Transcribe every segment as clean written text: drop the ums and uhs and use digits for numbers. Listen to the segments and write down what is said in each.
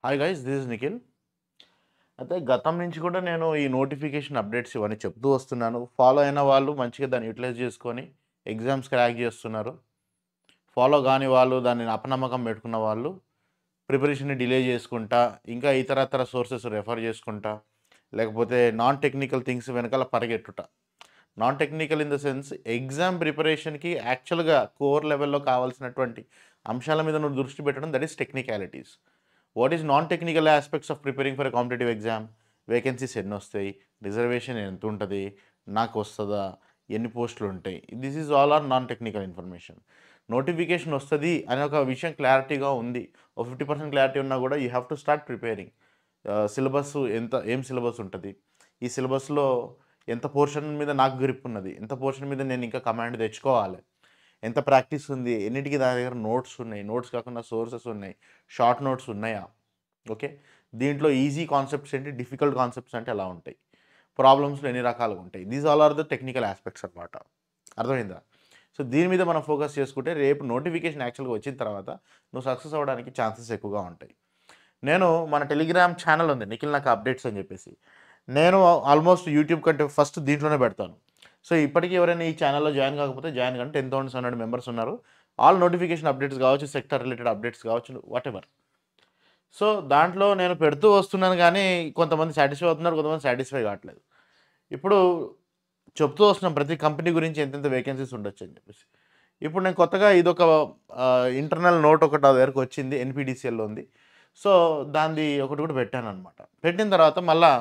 Hi guys, this is Nikhil. అయితే గతం నుంచి కూడా నేను ఈ నోటిఫికేషన్ అప్డేట్స్ ఇవన్నీ చెప్తూ వస్తున్నాను. ఫాలో అయిన వాళ్ళు మంచిగా దాన్ని యూటిలైజ్ చేసుకొని ఎగ్జామ్స్ క్రాక్ చేస్తున్నారు. ఫాలో కాని వాళ్ళు, దాన్ని అపనమ్మకం పెట్టుకున్న వాళ్ళు ప్రిపరేషన్‌ని డిలే చేసుకుంటా, ఇంకా ఇతరత్ర సోర్సెస్ రెఫర్ చేసుకుంటా, లేకపోతే నాన్ టెక్నికల్ థింగ్స్ వెనకాల పరిగెట్టుట. Non technical in the sense exam ప్రిపరేషన్‌కి యాక్చువల్‌గా కోర్ లెవెల్‌లో కావాల్సినటువంటి అంశాల మీద నువ్వు దృష్టి పెట్టడం, that is technicalities. What is non technical aspects of preparing for a competitive exam? Vacancies ఎన్నొస్తాయి? రిజర్వేషన్ ఎంతుంటది? నాకొస్తదా? ఎన్ని పోస్టులుంటాయి? This is all are non technical information. Notification వస్తది అనే ఒక విషయం క్లారిటీగా ఉంది. ఓ 50% క్లారిటీ ఉన్నా గూడా you have to start preparing. Syllabus ఏం సిలబస్ ఉంటది? ఈ సిలబస్‌లో ఎంత పోర్షన్ మీద నాకు గ్రిప్ ఉన్నది? ఎంత పోర్షన్ మీద నేను ఇంకా కమాండ్ తెచ్చుకోవాలి? ఎంత ప్రాక్టీస్ ఉంది? ఎన్నిటికి దాని దగ్గర నోట్స్ ఉన్నాయి? నోట్స్ కాకుండా సోర్సెస్ ఉన్నాయి. షార్ట్ నోట్స్ ఉన్నాయా? ఓకే. దీంట్లో ఈజీ కాన్సెప్ట్స్ ఏంటి? డిఫికల్ట్ కాన్సెప్ట్స్ అంటే ఎలా ఉంటాయి? ప్రాబ్లమ్స్‌లో ఎన్ని రకాలుగా ఉంటాయి? These all are the technical aspects అనమాట. అర్థమైందా? సో, దీని మీద మనం ఫోకస్ చేసుకుంటే రేపు నోటిఫికేషన్ యాక్చువల్‌గా వచ్చిన తర్వాత నువ్వు సక్సెస్ అవ్వడానికి ఛాన్సెస్ ఎక్కువగా ఉంటాయి. నేను మన టెలిగ్రామ్ ఛానెల్ ఉంది 'నిఖిల్ నాకు అప్డేట్స్' అని చెప్పేసి. నేను ఆల్మోస్ట్ యూట్యూబ్ కంటే ఫస్ట్ దీంట్లోనే పెడతాను. సో, ఇప్పటికి ఎవరైనా ఈ ఛానెల్‌లో జాయిన్ కాకపోతే జాయిన్ కండి. 10,700 మెంబర్స్ ఉన్నారు. ఆల్ నోటిఫికేషన్ అప్డేట్స్ కావచ్చు, సెక్టార్ రిలేటెడ్ అప్డేట్స్ కావచ్చు, వాటెవర్. సో, దాంట్లో నేను పెడుతూ వస్తున్నాను గానీ, కొంతమంది సాటిస్ఫై అవుతున్నారు, కొంతమంది సాటిస్ఫై కావట్లేదు. ఇప్పుడు చెప్తూ వస్తున్నాం ప్రతి కంపెనీ గురించి ఎంతెంత వేకెన్సీస్ ఉండొచ్చని చెప్పేసి. ఇప్పుడు నేను కొత్తగా ఇదొక ఇంటర్నల్ నోట్ ఒకటి నా దగ్గరకొచ్చింది. ఎన్‌పీడీసీఎల్‌లో ఉంది. సో, దానిది ఒకటి కూడా పెట్టాననమాట. పెట్టిన తర్వాత మళ్ళా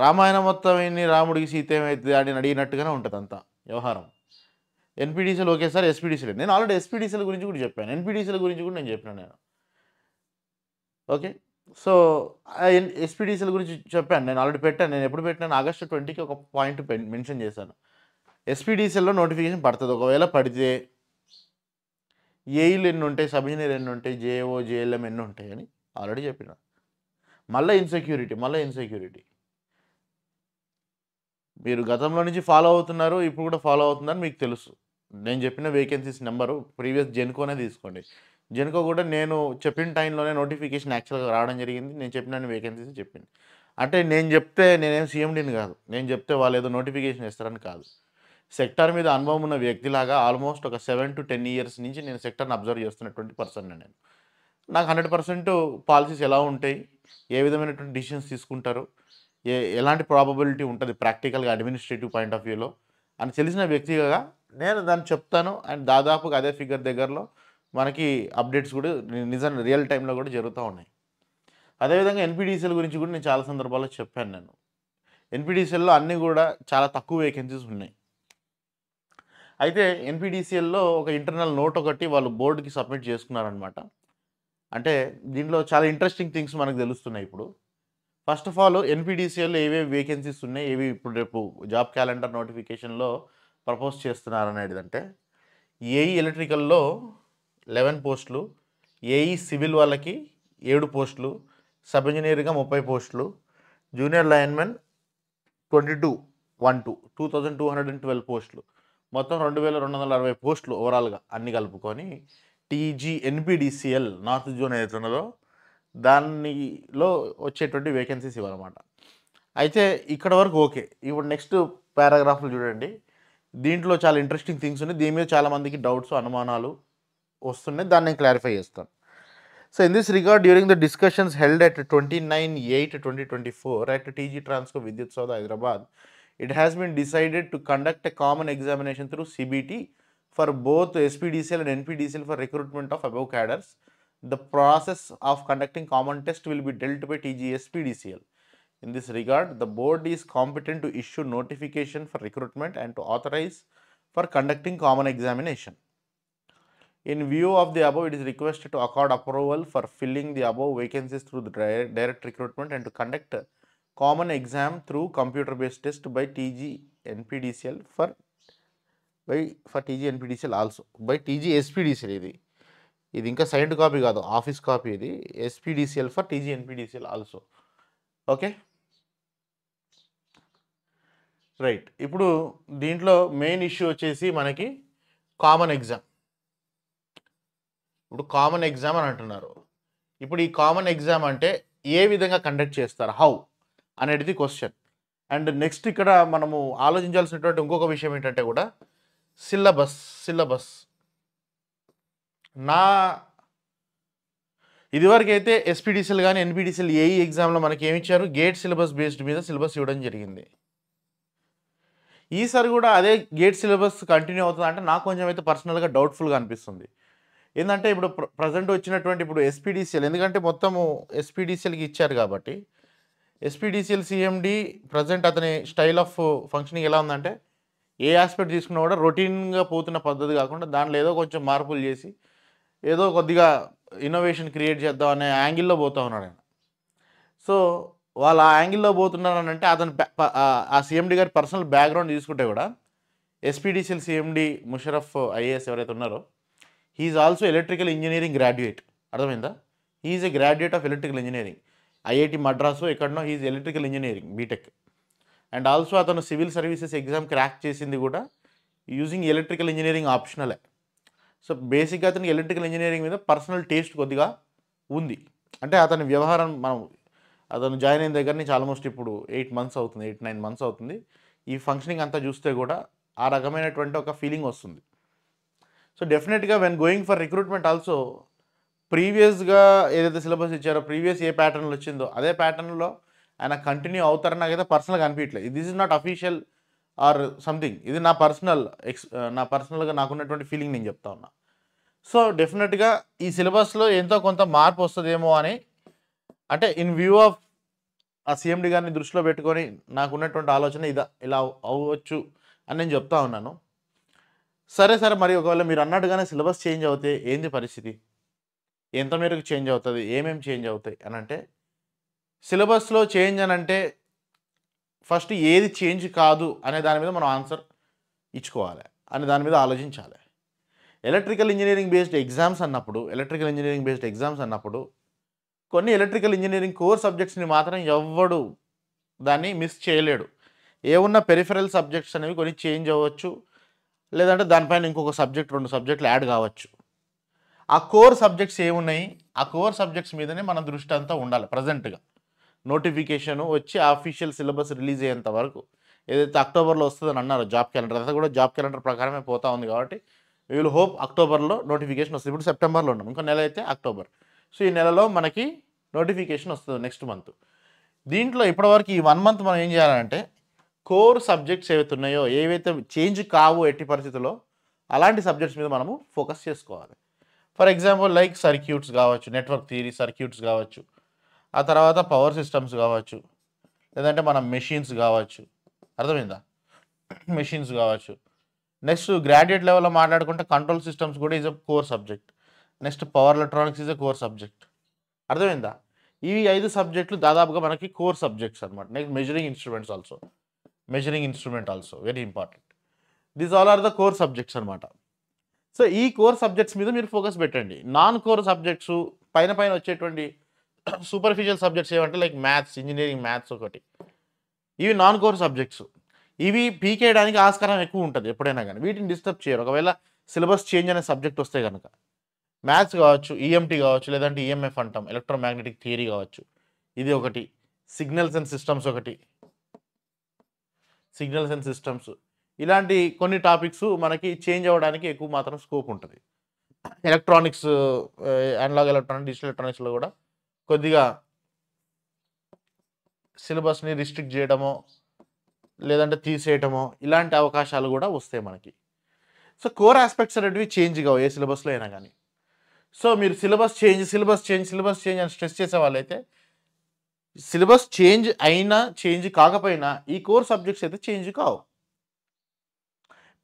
రామాయణం మొత్తం విని రాముడికి సీత ఏమైతది అని అడిగినట్టుగానే ఉంటదంతా వ్యవహారం. ఎన్‌పీడీసీఎల్ ఓకే సార్, ఎస్‌పీడీసీఎల్ నేను ఆల్రెడీ ఎస్‌పీడీసీఎల్ గురించి కూడా చెప్పాను. ఎన్‌పీడీసీఎల్ గురించి కూడా నేను చెప్పినా నేను. ఓకే. సో, ఎస్‌పీడీసీఎల్ గురించి చెప్పాను. నేను ఆల్రెడీ పెట్టాను. నేను ఎప్పుడు పెట్టినాను ఆగస్ట్ 20కి ఒక పాయింట్ మెన్షన్ చేశాను. ఎస్‌పీడీసీఎల్‌లో నోటిఫికేషన్ పడతది. ఒకవేళ పడితే ఏఈలు ఎన్నుంటాయి, సబ్ ఇంజినీర్ ఎన్నుంటాయి, జేఓ, జేఎల్ఎం ఎన్నుంటాయి అని ఆల్రెడీ చెప్పిన. మళ్ళా ఇన్‌సెక్యూరిటీ. మీరు గతంలో నుంచి ఫాలో అవుతున్నారు. ఇప్పుడు కూడా ఫాలో అవుతున్నారని మీకు తెలుసు. నేను చెప్పిన వేకెన్సీస్ నంబరు ప్రీవియస్ జెన్‌కోనే తీసుకోండి. జెన్‌కో కూడా నేను చెప్పిన టైంలోనే నోటిఫికేషన్ యాక్చువల్‌గా రావడం జరిగింది. నేను చెప్పినన్ని వేకెన్సీస్ చెప్పింది. అంటే నేను చెప్తే నేనేం సీఎండీని కాదు. నేను చెప్తే వాళ్ళేదో నోటిఫికేషన్ ఇస్తారని కాదు. సెక్టార్ మీద అనుభవం ఉన్న వ్యక్తిలాగా ఆల్మోస్ట్ ఒక 7-10 ఇయర్స్ నుంచి నేను సెక్టార్‌ని అబ్జర్వ్ చేస్తున్నటువంటి పర్సన్‌ని నేను. నాకు 100% పాలిసీస్ ఎలా ఉంటాయి? ఏ విధమైనటువంటి డెసిషన్స్ తీసుకుంటారు? ఎలాంటి ప్రాబబిలిటీ ఉంటది ప్రాక్టికల్‌గా అడ్మినిస్ట్రేటివ్ పాయింట్ ఆఫ్ వ్యూలో అని తెలిసిన వ్యక్తిగా నేను దాన్ని చెప్తాను. అండ్ దాదాపుగా అదే ఫిగర్ దగ్గరలో మనకి అప్డేట్స్ కూడా నిజం రియల్ టైమ్‌లో కూడా జరుగుతా ఉన్నాయి. అదేవిధంగా ఎన్‌పీడీసీఎల్ గురించి కూడా నేను చాలా సందర్భాల్లో చెప్పాను నేను. ఎన్‌పీడీసీఎల్‌లో అన్నీ కూడా చాలా తక్కువ వేకెన్సీస్ ఉన్నాయి. అయితే ఎన్‌పీడీసీఎల్‌లో ఒక ఇంటర్నల్ నోట్ ఒకటి వాళ్ళు బోర్డ్‌కి సబ్మిట్ చేసుకున్నారనమాట. అంటే దీంట్లో చాలా ఇంట్రెస్టింగ్ థింగ్స్ మనకు తెలుస్తున్నాయి ఇప్పుడు. ఫస్ట్ ఆఫ్ ఆల్ ఎన్‌పీడీసీఎల్‌లో ఏవేవి వేకెన్సీస్ ఉన్నాయి, ఏవి ఇప్పుడు రేపు జాబ్ క్యాలెండర్ నోటిఫికేషన్‌లో ప్రపోజ్ చేస్తున్నారనేటిదంటే, ఏఈ ఎలక్ట్రికల్‌లో 11 పోస్టులు, ఏఈ సివిల్ వాళ్ళకి 7 పోస్టులు, సబ్ ఇంజినీర్‌గా 30 పోస్టులు, జూనియర్ లైన్‌మెన్ 22 2212 పోస్టులు. మొత్తం 2260 పోస్టులు ఓవరాల్‌గా అన్నీ కలుపుకొని ఎన్‌పీడీసీఎల్ నార్త్ జోన్ ఏదైతే ఉన్నదో దానిలో వచ్చేటువంటి వేకెన్సీస్ ఇవన్నమాట. అయితే ఇక్కడ వరకు ఓకే. ఇప్పుడు నెక్స్ట్ పారాగ్రాఫ్‌లు చూడండి. దీంట్లో చాలా ఇంట్రెస్టింగ్ థింగ్స్ ఉన్నాయి. దీని మీద చాలా మందికి డౌట్స్, అనుమానాలు వస్తున్నాయి. దాన్ని నేను క్లారిఫై చేస్తాను. So in this regard, during the discussions held at 29/8/2024 at TG Transco Vidyut Saudha, Hyderabad, it has been decided to conduct a common examination through CBT for both SPDCL and NPDCL for recruitment of above cadres. The process of conducting common test will be dealt by TG-SPDCL. In this regard, the board is competent to issue notification for recruitment and to authorize for conducting common examination. In view of the above, it is requested to accord approval for filling the above vacancies through the direct recruitment and to conduct a common exam through computer-based test by TG NPDCL for TG NPDCL also by TG SPDCL ఇది ఇంకా signed copy కాదు, office copy ఇది. SPDCL for TG NPDCL also. Okay, right. ఇప్పుడు దీంట్లో main issue వచ్చేసి మనకి common exam. ఇప్పుడు common exam అని అంటున్నారు. ఇప్పుడు ఈ కామన్ ఎగ్జామ్ అంటే ఏ విధంగా కండక్ట్ చేస్తారు, హౌ అనేది క్వశ్చన్. అండ్ నెక్స్ట్ ఇక్కడ మనము ఆలోచించాల్సినటువంటి ఇంకొక విషయం ఏంటంటే కూడా సిలబస్ నా ఇదివరకైతే ఎస్పీడీసీఎల్ కానీ ఎన్పీడీసీఎల్ ఏఈ ఎగ్జామ్లో మనకి ఏమి ఇచ్చారు, గేట్ సిలబస్ బేస్డ్ మీద సిలబస్ ఇవ్వడం జరిగింది. ఈసారి కూడా అదే గేట్ సిలబస్ కంటిన్యూ అవుతుంది అంటే నాకు కొంచెం అయితే పర్సనల్గా డౌట్ఫుల్గా అనిపిస్తుంది. ఏంటంటే ఇప్పుడు ప్రజెంట్ వచ్చినటువంటి ఇప్పుడు ఎస్పీడీసీఎల్, ఎందుకంటే మొత్తము ఎస్పీడీసీఎల్కి ఇచ్చారు కాబట్టి ఎస్పీడీసీఎల్ సిఎండి ప్రజెంట్ అతని స్టైల్ ఆఫ్ ఫంక్షనింగ్ ఎలా ఉందంటే ఏ ఆస్పెక్ట్ తీసుకున్నా కూడా రొటీన్గా పోతున్న పద్ధతి కాకుండా దాంట్లో ఏదో కొంచెం మార్పులు చేసి ఏదో కొద్దిగా ఇన్నోవేషన్ క్రియేట్ చేద్దాం అనే యాంగిల్లో పోతూ ఉన్నాడు ఆయన. సో వాళ్ళు ఆ యాంగిల్లో పోతున్నారని అంటే అతను ఆ సిఎండి గారి పర్సనల్ బ్యాక్గ్రౌండ్ తీసుకుంటే కూడా ఎస్పీడీసీఎల్ సిఎండి ముషరఫ్ ఐఏఎస్ ఎవరైతే ఉన్నారో he is also electrical engineering graduate. అర్థమైందా? He is a graduate of electrical engineering, IIT Madras ఎక్కడనో he is electrical engineering B Tech. And also అతను సివిల్ సర్వీసెస్ ఎగ్జామ్ క్రాక్ చేసింది కూడా యూజింగ్ ఎలక్ట్రికల్ ఇంజనీరింగ్ ఆప్షనలే. సో బేసిక్గా అతనికి ఎలక్ట్రికల్ ఇంజనీరింగ్ మీద పర్సనల్ టేస్ట్ కొద్దిగా ఉంది. అంటే అతని వ్యవహారం అతను జాయిన్ అయిన దగ్గర నుంచి ఆల్మోస్ట్ ఇప్పుడు 8 months అవుతుంది. ఈ ఫంక్షనింగ్ అంతా చూస్తే కూడా ఆ రకమైనటువంటి ఒక ఫీలింగ్ వస్తుంది. సో డెఫినెట్గా when going for recruitment also ప్రీవియస్గా ఏదైతే సిలబస్ ఇచ్చారో ప్రీవియస్ ఏ ప్యాటర్న్లో వచ్చిందో అదే ప్యాటర్న్లో ఆయన కంటిన్యూ అవుతారని నాకైతే పర్సనల్గా అనిపించట్లేదు. This is not official or something, ఇది నా పర్సనల్గా నాకున్నటువంటి ఫీలింగ్ నేను చెప్తా ఉన్నా. సో డెఫినెట్గా ఈ సిలబస్లో ఎంతో కొంత మార్పు వస్తుందేమో అని, అంటే ఇన్ వ్యూ ఆఫ్ ఆ సిఎండి గారిని దృష్టిలో పెట్టుకొని నాకున్నటువంటి ఆలోచన ఇలా అవ్వచ్చు అని నేను చెప్తా ఉన్నాను. సరే మరి ఒకవేళ మీరు అన్నట్టుగానే సిలబస్ చేంజ్ అవుతే ఏంది పరిస్థితి, ఎంత మేరకు చేంజ్ అవుతుంది, ఏమేమి చేంజ్ అవుతాయి అని అంటే, సిలబస్లో చేంజ్ అని అంటే ఫస్ట్ ఏది చేంజ్ కాదు అనే దాని మీద మనం ఆన్సర్ ఇచ్చుకోవాలి, అని దాని మీద ఆలోచించాలి. ఎలక్ట్రికల్ ఇంజనీరింగ్ బేస్డ్ ఎగ్జామ్స్ అన్నప్పుడు కొన్ని ఎలక్ట్రికల్ ఇంజనీరింగ్ కోర్ సబ్జెక్ట్స్ని మాత్రం ఎవ్వడు దాన్ని మిస్ చేయలేడు. ఏమున్న పెరిఫెరల్ సబ్జెక్ట్స్ అనేవి కొన్ని చేంజ్ అవ్వచ్చు, లేదంటే దానిపైన ఇంకొక సబ్జెక్ట్ 2 సబ్జెక్టులు యాడ్ కావచ్చు. ఆ కోర్ సబ్జెక్ట్స్ ఏమున్నాయి, ఆ కోర్ సబ్జెక్ట్స్ మీదనే మన దృష్టి అంతా ఉండాలి. ప్రజెంట్గా నోటిఫికేషన్ వచ్చి అఫీషియల్ సిలబస్ రిలీజ్ అయ్యేంత వరకు, ఏదైతే అక్టోబర్లో వస్తుందని అన్నారో జాబ్ క్యాలెండర్, అదంతా కూడా జాబ్ క్యాలెండర్ ప్రకారమే పోతా ఉంది. కాబట్టి వీ విల్ హోప్ అక్టోబర్లో నోటిఫికేషన్ వస్తుంది. ఇప్పుడు సెప్టెంబర్లో ఉన్నాం, ఇంకో నెల అయితే అక్టోబర్. సో ఈ నెలలో మనకి నోటిఫికేషన్ వస్తుంది నెక్స్ట్ మంత్. దీంట్లో ఇప్పటివరకు ఈ 1 month మనం ఏం చేయాలంటే కోర్ సబ్జెక్ట్స్ ఏవైతే ఉన్నాయో, ఏవైతే చేంజ్ కావు ఎట్టి పరిస్థితుల్లో, అలాంటి సబ్జెక్ట్స్ మీద మనము ఫోకస్ చేసుకోవాలి. ఫర్ ఎగ్జాంపుల్ లైక్ సర్క్యూట్స్ కావచ్చు, నెట్వర్క్ థియరీ సర్క్యూట్స్ కావచ్చు, ఆ తర్వాత పవర్ సిస్టమ్స్ కావచ్చు, లేదంటే మన మెషిన్స్ కావచ్చు. అర్థమైందా? మెషిన్స్ కావచ్చు. నెక్స్ట్ గ్రాడ్యుయేట్ లెవెల్లో మాట్లాడుకుంటే కంట్రోల్ సిస్టమ్స్ కూడా is a core subject. Next power electronics is a core subject. అర్థమైందా? ఈ 5 సబ్జెక్టులు దాదాపుగా మనకి కోర్ సబ్జెక్ట్స్ అనమాట. Next measuring instrument also very important. These all are the core subjects అనమాట. సో ఈ కోర్ సబ్జెక్ట్స్ మీద మీరు ఫోకస్ పెట్టండి. నాన్ కోర్ సబ్జెక్ట్స్ పైన వచ్చేటువంటి సూపర్ఫిషియల్ సబ్జెక్ట్స్ ఏమంటే లైక్ మ్యాథ్స్, ఇంజనీరింగ్ మ్యాథ్స్ ఒకటి, ఇవి నాన్ కోర్ సబ్జెక్ట్స్. ఇవి పీకేయడానికి ఆస్కారం ఎక్కువ ఉంటుంది ఎప్పుడైనా కానీ, వీటిని డిస్టర్బ్ చేయరు. ఒకవేళ సిలబస్ చేంజ్ అనే సబ్జెక్ట్ వస్తే కనుక మ్యాథ్స్ కావచ్చు, ఈఎంటీ కావచ్చు, లేదంటే ఈఎంఎఫ్ అంటాం, ఎలక్ట్రోమాగ్నెటిక్ థియరీ కావచ్చు, ఇది ఒకటి, సిగ్నల్స్ అండ్ సిస్టమ్స్, ఇలాంటి కొన్ని టాపిక్స్ మనకి చేంజ్ అవ్వడానికి ఎక్కువ మాత్రం స్కోప్ ఉంటుంది. ఎలక్ట్రానిక్స్, అనలాగ్ ఎలక్ట్రానిక్స్, డిజిటల్ ఎలక్ట్రానిక్స్లో కూడా కొద్దిగా సిలబస్ని రిస్ట్రిక్ట్ చేయడమో లేదంటే తీసేయటమో ఇలాంటి అవకాశాలు కూడా వస్తాయి మనకి. సో కోర్ ఆస్పెక్ట్స్ అనేటివి చేంజ్ కావు ఏ సిలబస్లో అయినా కానీ. సో మీరు సిలబస్ చేంజ్ అని స్ట్రెస్ చేసే వాళ్ళైతే సిలబస్ చేంజ్ అయినా చేంజ్ కాకపోయినా ఈ కోర్ సబ్జెక్ట్స్ అయితే చేంజ్ కావు.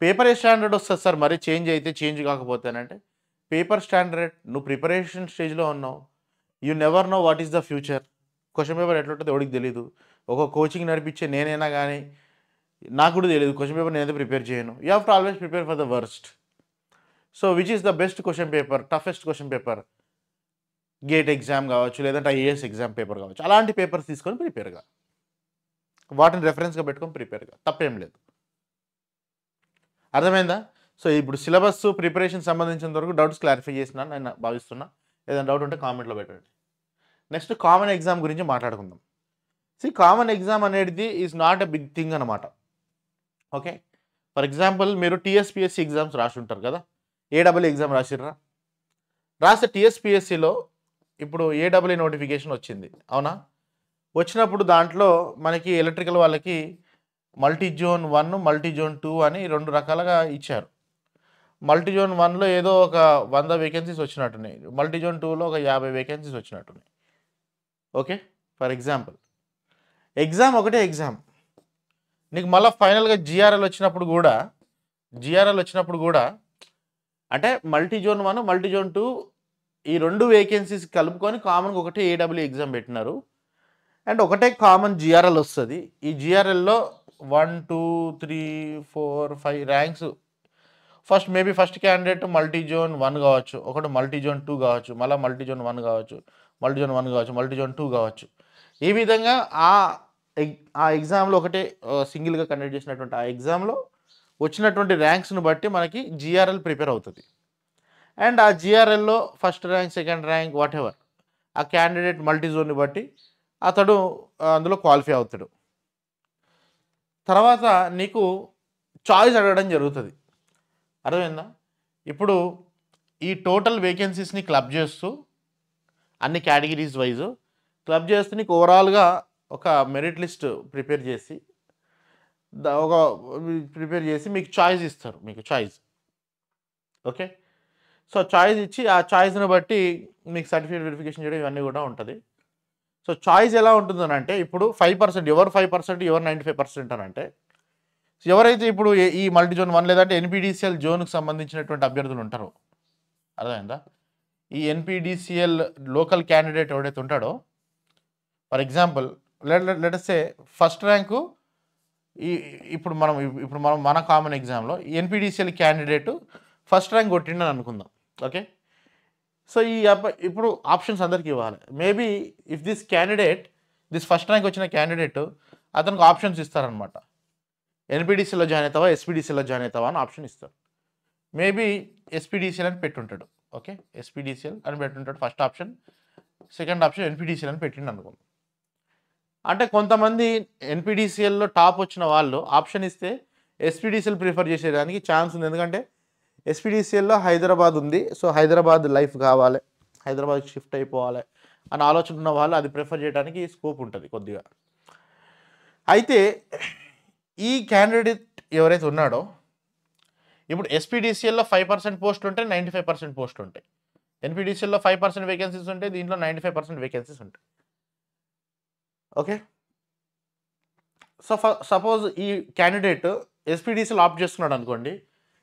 పేపర్ ఏ స్టాండర్డ్ వస్తుంది సార్ మరి చేంజ్ అయితే చేంజ్ కాకపోతేనంటే, పేపర్ స్టాండర్డ్, నువ్వు ప్రిపరేషన్ స్టేజ్లో ఉన్నావు, you never know what is the future. Question paper ఎట్లుంటుందో ఎవరికి తెలీదు. ఒక కోచింగ్ నడిపించే నేనైనా కానీ నాకు కూడా తెలియదు క్వశ్చన్ పేపర్ నేనైతే ప్రిపేర్ చేయను. You have to always prepare for the worst. So which is the best question paper, toughest question paper, gate exam కావచ్చు, లేదంటే ఐఏఎస్ ఎగ్జామ్ పేపర్ కావచ్చు, అలాంటి పేపర్స్ తీసుకొని ప్రిపేర్గా, వాటిని రెఫరెన్స్గా పెట్టుకొని ప్రిపేర్గా, తప్పేం లేదు. అర్థమైందా? సో ఇప్పుడు సిలబస్ ప్రిపరేషన్ సంబంధించినంత వరకు డౌట్స్ క్లారిఫై చేసినాను నేను భావిస్తున్నా. ఏదైనా డౌట్ ఉంటే కామెంట్లో పెట్టండి. నెక్స్ట్ కామన్ ఎగ్జామ్ గురించి మాట్లాడుకుందాం. కామన్ ఎగ్జామ్ అనేది is not a big thing అనమాట. ఓకే, ఫర్ ఎగ్జాంపుల్ మీరు టీఎస్పీఎస్సీ ఎగ్జామ్స్ రాసి ఉంటారు కదా, ఏడబ్ల్యూ ఎగ్జామ్ రాసిర్రా? రాస్తే టీఎస్పీఎస్సీలో ఇప్పుడు ఏడబ్ల్యూ నోటిఫికేషన్ వచ్చింది, అవునా? వచ్చినప్పుడు దాంట్లో మనకి ఎలక్ట్రికల్ వాళ్ళకి మల్టీ జోన్ 1, మల్టీ జోన్ 2 అని 2 రకాలుగా ఇచ్చారు. మల్టీ జోన్ 1లో ఏదో ఒక 100 వేకెన్సీస్ వచ్చినట్టున్నాయి, మల్టీ జోన్ 2లో ఒక 50 వేకెన్సీస్ వచ్చినట్టున్నాయి. ఓకే, ఫర్ ఎగ్జాంపుల్ ఎగ్జామ్ ఒకటే ఎగ్జామ్. నీకు మళ్ళీ ఫైనల్గా జిఆర్ఎల్ వచ్చినప్పుడు కూడా అంటే మల్టీ జోన్ 1, మల్టీ జోన్ 2 ఈ 2 వేకెన్సీస్ కలుపుకొని కామన్గా ఒకటే ఏడబ్ల్యూ ఎగ్జామ్ పెట్టినారు. అండ్ ఒకటే కామన్ జిఆర్ఎల్ వస్తుంది. ఈ జిఆర్ఎల్లో 1, 2, 3, 4, 5 ranks. First candidate multi zone 1 కావచ్చు, ఒకటి మల్టీ జోన్ 2 కావచ్చు, మళ్ళీ మల్టీ జోన్ 1 కావచ్చు, మల్టీ జోన్ 1 కావచ్చు, మల్టీ జోన్ 2 కావచ్చు. ఈ విధంగా ఆ ఎగ్జామ్లో ఒకటే సింగిల్గా కండక్ట్ చేసినటువంటి ఆ ఎగ్జామ్లో వచ్చినటువంటి ర్యాంక్స్ను బట్టి మనకి జిఆర్ఎల్ ప్రిపేర్ అవుతుంది. అండ్ ఆ జిఆర్ఎల్లో first rank, second rank, whatever ఆ క్యాండిడేట్ మల్టీ జోన్ని బట్టి అతడు అందులో క్వాలిఫై అవుతాడు. తర్వాత నీకు చాయిస్ అడగడం జరుగుతుంది, అర్థమైందా? ఇప్పుడు ఈ టోటల్ వేకెన్సీస్ని క్లబ్ చేస్తూ అన్ని కేటగిరీస్ వైజ్ క్లబ్ చేస్తూ నీకు ఓవరాల్గా ఒక మెరిట్ లిస్ట్ ప్రిపేర్ చేసి మీకు చాయిస్ ఇస్తారు, మీకు చాయిస్. ఓకే, సో చాయిస్ ఇచ్చి ఆ చాయిస్ని బట్టి మీకు సర్టిఫికేట్ వెరిఫికేషన్ చేయడం ఇవన్నీ కూడా ఉంటుంది. సో చాయిస్ ఎలా ఉంటుందని అంటే ఇప్పుడు 5%, ఎవరు 5%, ఎవరు 95% అని అంటే ఎవరైతే ఇప్పుడు ఈ మల్టీ జోన్ 1 లేదంటే ఎన్పీడీసీఎల్ జోన్కి సంబంధించినటువంటి అభ్యర్థులు ఉంటారో, అర్థమైందా? ఈ ఎన్పీడీసీఎల్ లోకల్ క్యాండిడేట్ ఎవడైతే ఉంటాడో, for example let say first rank ఇప్పుడు మనం మన కామన్ ఎగ్జామ్లో ఎన్పీడీసీఎల్ క్యాండిడేట్ ఫస్ట్ ర్యాంక్ కొట్టిండని అనుకుందాం. ఓకే, సో ఇప్పుడు ఆప్షన్స్ అందరికీ ఇవ్వాలి. Maybe if this first rank వచ్చిన క్యాండిడేట్ అతనికి ఆప్షన్స్ ఇస్తారనమాట. ఎన్పీడీసీలో జాయిన్ అవుతావా, ఎస్పీడీసీలో జాయిన్ అవుతావా అని ఆప్షన్ ఇస్తారు. మేబీ ఎస్పీడీసీఎల్ అని పెట్టుంటాడు. ఓకే, ఎస్పీడీసీఎల్ అని పెట్టుంటాడు first option, second option NPDCL అని పెట్టిండు అనుకోండి. అంటే కొంతమంది ఎన్పీడీసీఎల్లో టాప్ వచ్చిన వాళ్ళు ఆప్షన్ ఇస్తే ఎస్పీడీసీఎల్ ప్రిఫర్ చేసేదానికి ఛాన్స్ ఉంది. ఎందుకంటే ఎస్పీడీసీఎల్లో హైదరాబాద్ ఉంది, సో హైదరాబాద్ లైఫ్ కావాలి, హైదరాబాద్కి షిఫ్ట్ అయిపోవాలి అని ఆలోచన ఉన్న వాళ్ళు అది ప్రిఫర్ చేయడానికి స్కోప్ ఉంటుంది కొద్దిగా. అయితే ఈ క్యాండిడేట్ ఎవరైతే ఉన్నాడో, ఇప్పుడు ఎస్పీడీసీఎల్లో 5% పోస్టులు ఉంటాయి, 95% పోస్టులు ఉంటాయి. ఎన్పీడీసీఎల్లో 5% వేకెన్సీస్ ఉంటాయి, దీంట్లో 95% వేకెన్సీస్ ఉంటాయి. ఓకే, సో సపోజ్ ఈ క్యాండిడేట్ ఎస్పీడీసీలో ఆప్ట్ చేస్తున్నాడు అనుకోండి,